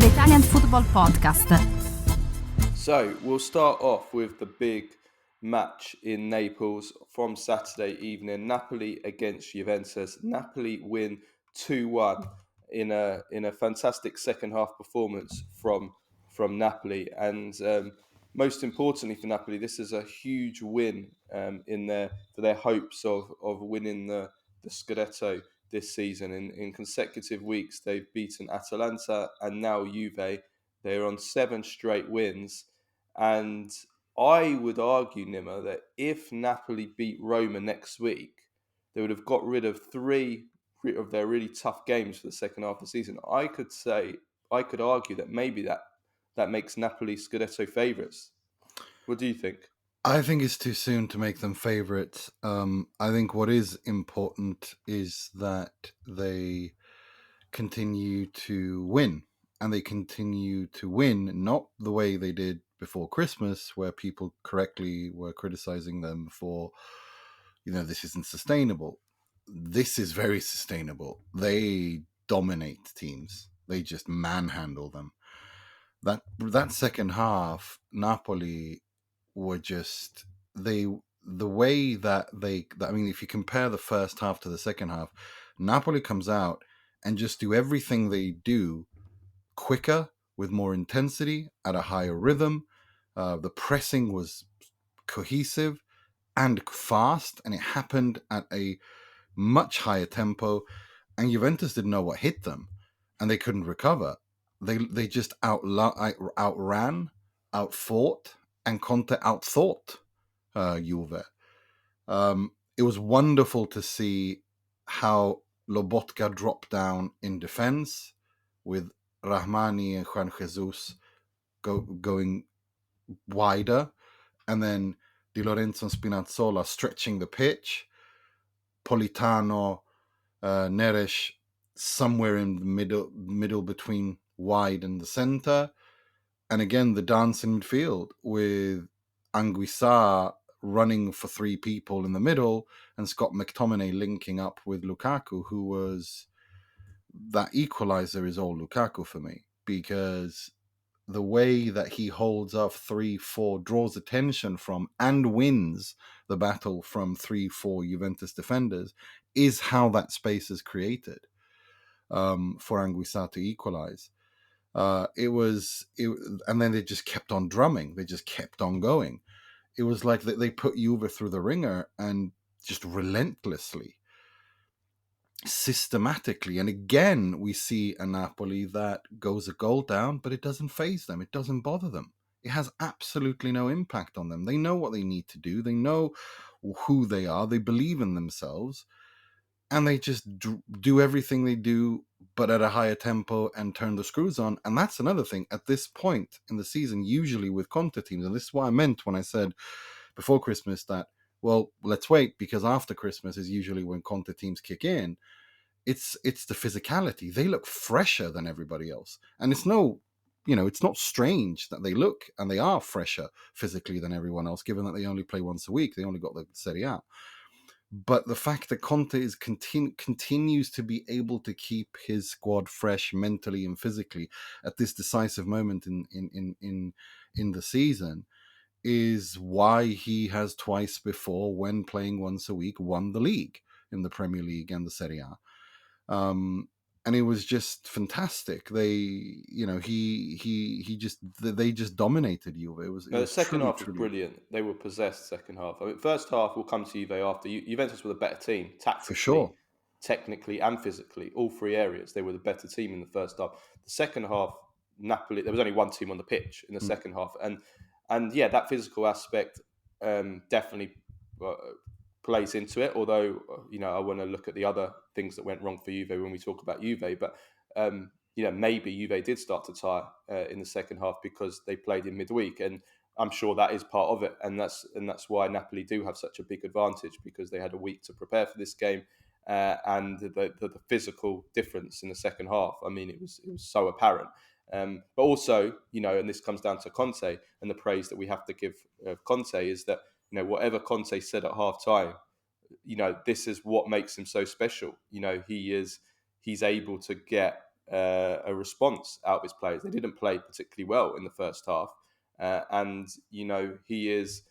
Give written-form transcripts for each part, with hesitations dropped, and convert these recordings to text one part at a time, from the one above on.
the Italian Football Podcast. So we'll start off with the big match in Naples from Saturday evening. Napoli against Juventus. Napoli win 2-1 in a fantastic second half performance from Napoli, and most importantly for Napoli, this is a huge win for their hopes of winning the Scudetto this season. In consecutive weeks, they've beaten Atalanta and now Juve. They're on 7 straight wins. And I would argue, Nima, that if Napoli beat Roma next week, they would have got rid of 3 of their really tough games for the second half of the season. I could argue that maybe that makes Napoli Scudetto favourites. What do you think? I think it's too soon to make them favourites. I think what is important is that they continue to win. And they continue to win, not the way they did before Christmas, where people correctly were criticizing them for, this isn't sustainable. This is very sustainable. They dominate teams. They just manhandle them. That second half, Napoli were just the way that if you compare the first half to the second half, Napoli comes out and just do everything they do quicker, with more intensity, at a higher rhythm. The pressing was cohesive and fast, and it happened at a much higher tempo, and Juventus didn't know what hit them, and they couldn't recover. They just outran, outfought, and Conte outthought Juve. It was wonderful to see how Lobotka dropped down in defense, with Rrahmani and Juan Jesus going wider, and then Di Lorenzo and Spinazzola stretching the pitch, Politano, Neres somewhere in the middle between wide and the centre, and again the dance in midfield with Anguissa running for 3 people in the middle, and Scott McTominay linking up with Lukaku, who was that equalizer is all Lukaku for me, because the way that he holds off 3-4, draws attention from and wins the battle from 3-4 Juventus defenders, is how that space is created for Anguissa to equalize. And then they just kept on drumming. They just kept on going. It was like they put Juve through the ringer, and just relentlessly, systematically. And again, we see a Napoli that goes a goal down, but it doesn't faze them. It doesn't bother them. It has absolutely no impact on them. They know what they need to do. They know who they are. They believe in themselves, and they just do everything they do, but at a higher tempo, and turn the screws on. And that's another thing at this point in the season, usually with Conte teams, and this is what I meant when I said before Christmas that, well, let's wait, because after Christmas is usually when Conte teams kick in. It's the physicality. They look fresher than everybody else. And it's not strange that they look and they are fresher physically than everyone else, given that they only play once a week. They only got the Serie A. But the fact that Conte is continues to be able to keep his squad fresh mentally and physically at this decisive moment in the season is why he has twice before, when playing once a week, won the league in the Premier League and the Serie A. And it was just fantastic. They just dominated Juve. It was The second truly, half was brilliant. They were possessed second half. I mean, first half will come to Juve after. Juventus were the better team, tactically, for sure, technically, and physically. All 3 areas, they were the better team in the first half. The second half, Napoli, there was only one team on the pitch in the second half, and yeah, that physical aspect definitely plays into it. Although I want to look at the other things that went wrong for Juve when we talk about Juve, but maybe Juve did start to tire in the second half because they played in midweek, and I'm sure that is part of it, and that's why Napoli do have such a big advantage, because they had a week to prepare for this game, and the physical difference in the second half. I mean, it was so apparent. But also, and this comes down to Conte, and the praise that we have to give Conte is that whatever Conte said at half time, this is what makes him so special. He's able to get a response out of his players. They didn't play particularly well in the first half, and he is.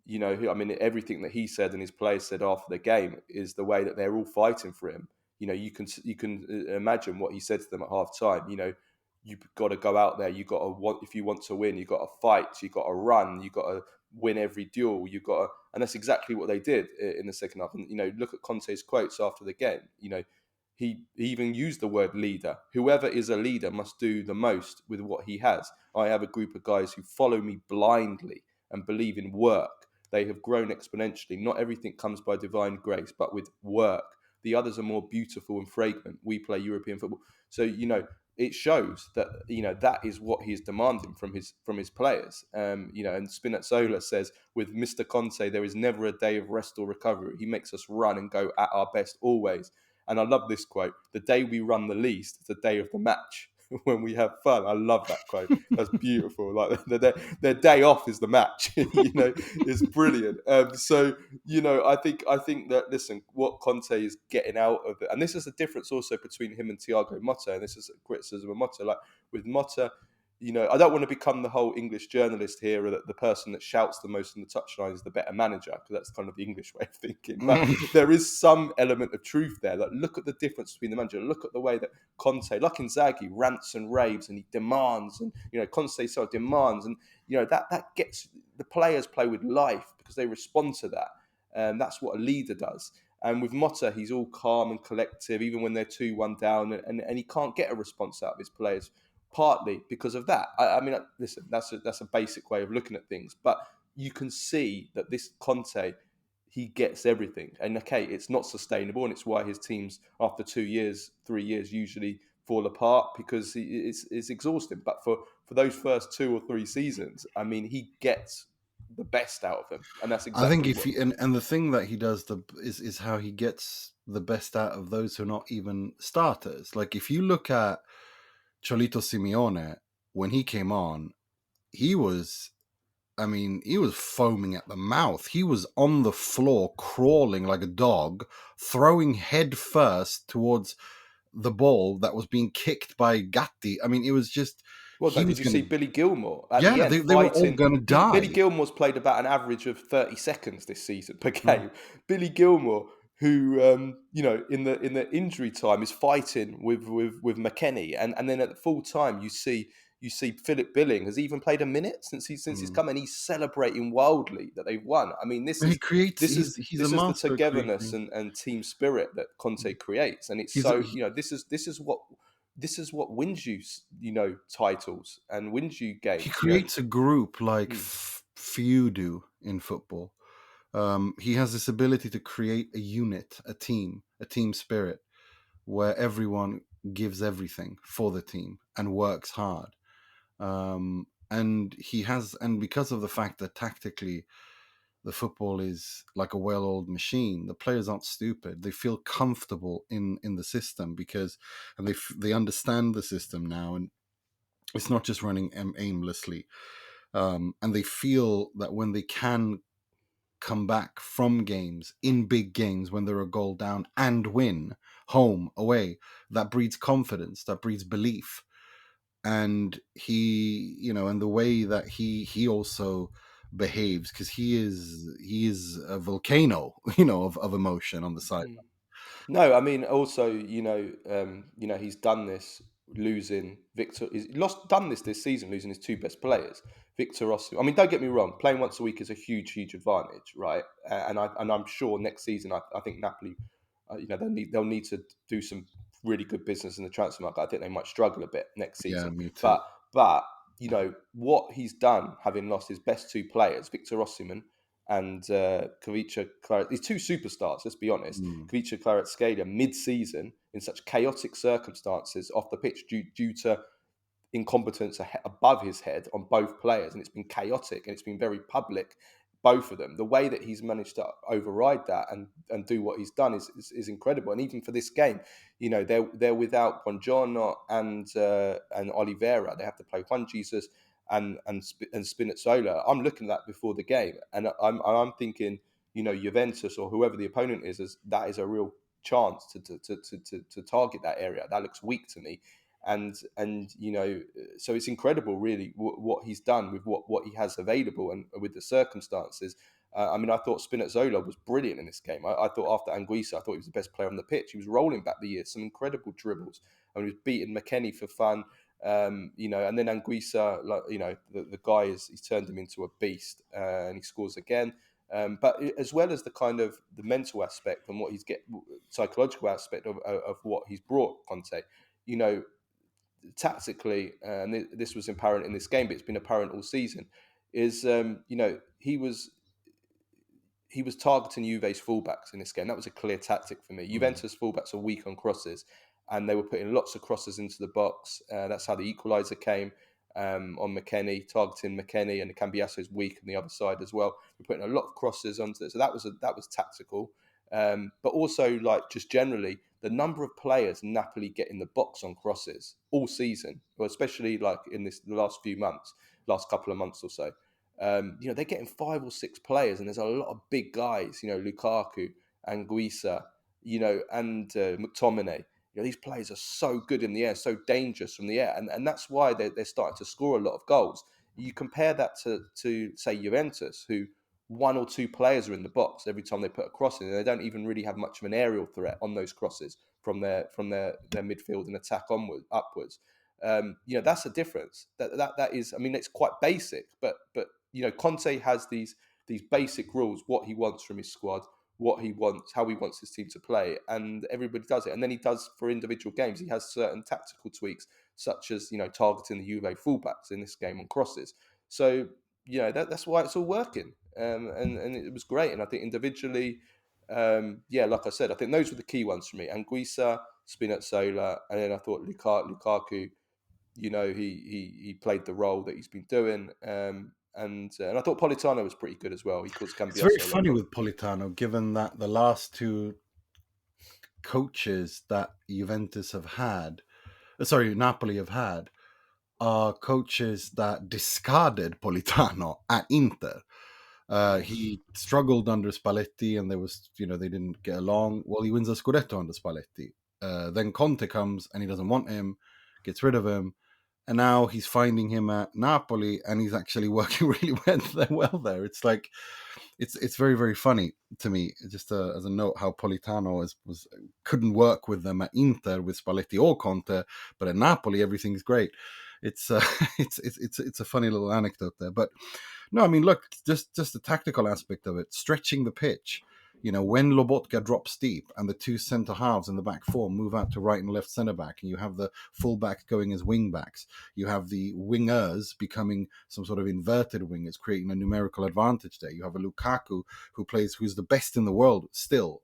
I mean, everything that he said and his players said after the game is the way that they're all fighting for him. You can imagine what he said to them at half time. You've got to go out there. You got to want, if you want to win, you got to fight. You got to run. You got to win every duel. You got to, and that's exactly what they did in the second half. And look at Conte's quotes after the game. He even used the word leader. Whoever is a leader must do the most with what he has. I have a group of guys who follow me blindly and believe in work. They have grown exponentially. Not everything comes by divine grace, but with work. The others are more beautiful and fragrant. We play European football. So, it shows that, that is what he is demanding from his players. And Spinazzola says, with Mr. Conte, there is never a day of rest or recovery. He makes us run and go at our best always. And I love this quote: the day we run the least is the day of the match. When we have fun. I love that quote. That's beautiful. Like their day off is the match. It's brilliant. I think that, listen, what Conte is getting out of it, and this is the difference also between him and Thiago Motta, and this is a criticism of Motta. Like with Motta, I don't want to become the whole English journalist here that the person that shouts the most on the touchline is the better manager, because that's kind of the English way of thinking. But there is some element of truth there. Like, look at the difference between the manager. Look at the way that Conte, like Inzaghi, rants and raves and he demands, and Conte so demands, and that gets the players play with life because they respond to that, and that's what a leader does. And with Motta, he's all calm and collective, even when they're 2-1 down, and he can't get a response out of his players. Partly because of that. I mean, listen, that's a basic way of looking at things, but you can see that this Conte, he gets everything, and okay, it's not sustainable, and it's why his teams after 2 years, 3 years usually fall apart, because it's exhausting. But for those first 2 or 3 seasons, I mean, he gets the best out of them, and that's exactly. I think if he, and the thing that he does is how he gets the best out of those who are not even starters. Like if you look at Cholito Simeone, when he came on, he was foaming at the mouth. He was on the floor, crawling like a dog, throwing head first towards the ball that was being kicked by Gatti. I mean, it was just... Well, did you see Billy Gilmour at the end? They were all going to die. Billy Gilmour's played about an average of 30 seconds this season per game. Billy Gilmour, who in the injury time is fighting with McKennie, and then at the full time you see Philip Billing has even played a minute since he's come, and he's celebrating wildly that they've won. I mean, this is the togetherness and team spirit that Conte creates, and it's this is what wins you, titles and wins you games. He creates a group like few do in football. He has this ability to create a unit, a team spirit, where everyone gives everything for the team and works hard. And because of the fact that tactically the football is like a well-oiled machine, the players aren't stupid. They feel comfortable in the system and they understand the system now, and it's not just running aimlessly. And they feel that when they can come back from games, in big games, when they're a goal down and win, home, away, that breeds confidence, that breeds belief. And he, and the way that he also behaves, because he is a volcano, of emotion on the side. No, I mean, also, he's done this losing Victor. He's done this season, losing his 2 best players, Victor Osimhen. I mean, don't get me wrong, playing once a week is a huge advantage, right? And I'm sure next season, I think Napoli, they'll need to do some really good business in the transfer market. I think they might struggle a bit next season. Yeah, me too. But what he's done, having lost his best 2 players, Victor Osimhen and Kvicha Kvaratskhelia, these 2 superstars, let's be honest, Kvicha Kvaratskhelia, mid-season, in such chaotic circumstances off the pitch due to incompetence above his head on both players, and it's been chaotic and it's been very public, both of them. The way that he's managed to override that and do what he's done is incredible. And even for this game, they're without Buongiorno and Oliveira. They have to play Juan Jesus and Spinazzola. I'm looking at that before the game, and I'm thinking, Juventus or whoever the opponent is that is a real chance to target that area. That looks weak to me. and so it's incredible, really, what he's done with what he has available and with the circumstances. I thought Spinazzola was brilliant in this game. I thought after Anguissa, I thought he was the best player on the pitch. He was rolling back the years, some incredible dribbles, and he was beating McKennie for fun. And then Anguissa, the guy he's turned him into a beast, and he scores again. But as well as the kind of the mental aspect and what he's psychological aspect of what he's brought Conte, tactically, and this was apparent in this game, but it's been apparent all season, is he was targeting Juve's fullbacks in this game. That was a clear tactic for me. Juventus fullbacks are weak on crosses, and they were putting lots of crosses into the box. That's how the equaliser came on McKennie, targeting McKennie, and Cambiasso is weak on the other side as well. We're putting a lot of crosses onto it, so that was tactical. But also, like, just generally, the number of players Napoli get in the box on crosses all season, or especially like in the last couple of months or so. They're getting 5 or 6 players, and there's a lot of big guys. Lukaku, Anguissa, and McTominay. These players are so good in the air, so dangerous from the air, and that's why they're starting to score a lot of goals. You compare that to say Juventus, who 1 or 2 players are in the box every time they put a cross in, and they don't even really have much of an aerial threat on those crosses from their midfield and attack upwards. That's a difference. That is, it's quite basic, but Conte has these basic rules: what he wants from his squad, what he wants, how he wants his team to play, and everybody does it. And then he does for individual games. He has certain tactical tweaks, such as targeting the Juve fullbacks in this game on crosses. So that's why it's all working, and it was great. And I think individually, like I said, I think those were the key ones for me: Anguissa, Spinazzola, and then I thought Lukaku. He played the role that he's been doing. And I thought Politano was pretty good as well. He caused Cambiasso. It's very funny with Politano, given that the last 2 coaches that Napoli have had, are coaches that discarded Politano at Inter. He struggled under Spalletti, and they didn't get along. Well, he wins a Scudetto under Spalletti. Then Conte comes, and he doesn't want him, gets rid of him. And now he's finding him at Napoli, and he's actually working really well there. It's like, it's very, very funny to me, just as a note, how Politano couldn't work with them at Inter with Spalletti or Conte, but at Napoli everything's great. It's it's a funny little anecdote there. But no, look, just the tactical aspect of it, stretching the pitch. When Lobotka drops deep and the 2 centre halves in the back 4 move out to right and left centre back, and you have the full back going as wing backs, you have the wingers becoming some sort of inverted wingers, creating a numerical advantage there. You have a Lukaku who's the best in the world still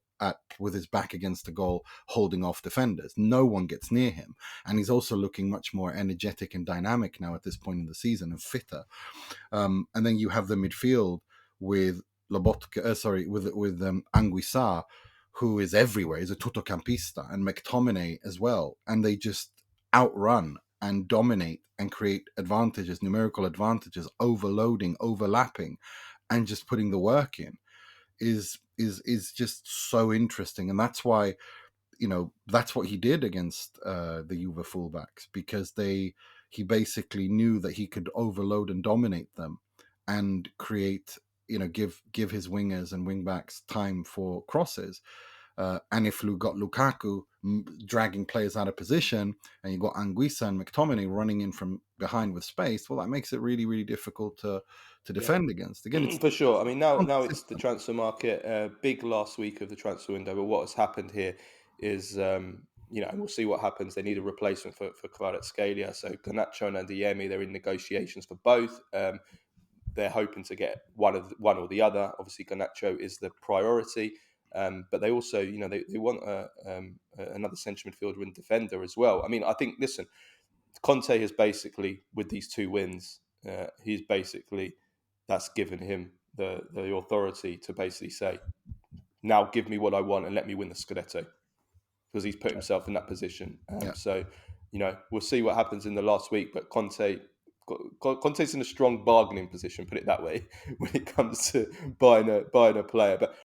with his back against the goal, holding off defenders. No one gets near him, and he's also looking much more energetic and dynamic now at this point in the season, and fitter. And then you have the midfield with Lobotka, with Anguissa, who is everywhere. He's a tuttocampista, and McTominay as well, and they just outrun and dominate and create advantages, numerical advantages, overloading, overlapping, and just putting the work in is just so interesting. And that's why that's what he did against the Juve fullbacks, because he basically knew that he could overload and dominate them and create, give his wingers and wingbacks time for crosses. And if you got Lukaku dragging players out of position, and you got Anguissa and McTominay running in from behind with space, well, that makes it really, really difficult to defend against. Again, it's for sure. Now it's the transfer market. Big last week of the transfer window, but what has happened here is, we'll see what happens. They need a replacement for Kvaratskhelia. So Garnacho and Adeyemi, they're in negotiations for both. They're hoping to get one or the other. Obviously, Garnacho is the priority, but they also, they want another central midfielder and defender as well. I think, listen, Conte has basically, with these 2 wins, that's given him the authority to basically say, now give me what I want and let me win the Scudetto, because he's put himself in that position. So, we'll see what happens in the last week, but Conte's in a strong bargaining position, put it that way, when it comes to buying a player. But